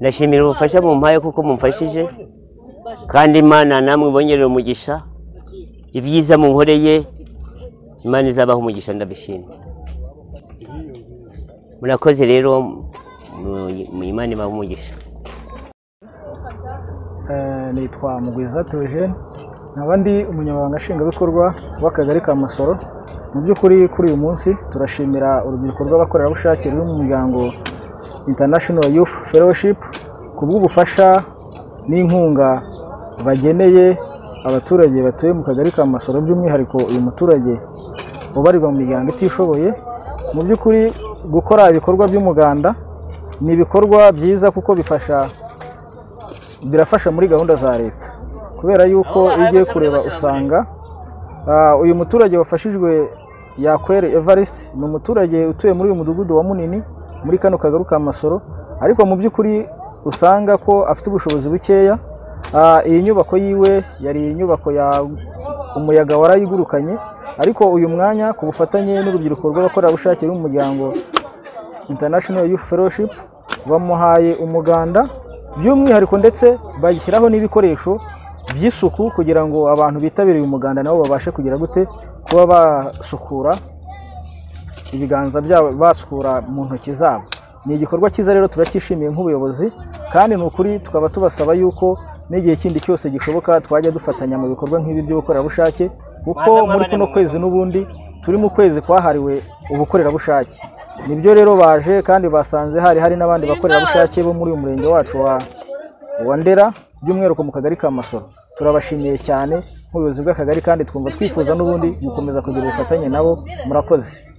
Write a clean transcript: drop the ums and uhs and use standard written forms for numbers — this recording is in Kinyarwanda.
ndashimira ubufasha mumpaye kuko mumfashije kandi Imana namwe bongerera umugisha ibyiza munkoreye Imana izabaho umugisha ndabishimye murakoze rero mu Imana ibaho umugisha nitwa Mugwiza Theogene nkaba ndi umunyamabanga nshingwabikorwa w'akagari ka Masoro mu by'ukuri kuri uyu munsi turashimira urubyiruko rw'abakorerabushake ruri mu muryango International Youth Fellowship kubw'ubufasha n'inkunga bageneye abaturage batuye mu kagari ka Masoro by'umwihariko uyu muturage ubarirwa mu miryango itishoboye mu by'ukuri gukora ibikorwa by'umuganda ni ibikorwa byiza kuko birafasha muri gahunda za leta kubera yuko igiye kureba usanga uyu muturage wafashijwe Yakwere Evariste ni umuturage utuye muri uyu mudugudu wa Munini muri kano kagari ka Masoro ariko mu by'ukuri usanga ko afite ubushobozi bukeya iyi nyubako yiwe yari inyubako ya umuyaga warayigurukanye ariko uyu mwanya ku bufatanye n'urubyiruko rw'abakorerabushake mu muryango International Youth Fellowship bamuhaye umuganda by'umwihariko ndetse bashyiraho n'ibikoresho by'isuku kugira ngo abantu bitabiriye umuganda nabo babashe kugira gute kuba basukura ibiganza byabo basukura mu ntoki zabo ni igikorwa cyiza rero turakishimiye nk'ubuyobozi kandi n'ukuri tukaba tubasaba yuko n'igihe kindi cyose gishoboka twajya dufatanya mu bikorwa nk'ibi by'ubukorerabushake kuko muri kuno kwezi n'ubundi turi mu kwezi kwahariwe ubukorerabushake nibyo rero baje kandi basanze hari n'abandi bakorerabushake bo muri uyu murenge wacu wa Ndera by'umwihariko mu kagari ka Masoro turabashimiye cyane nk'ubuyobozi bw'akagari kandi twumva twifuza n'ubundi gukomeza kugira ubufatanye nabo murakoze.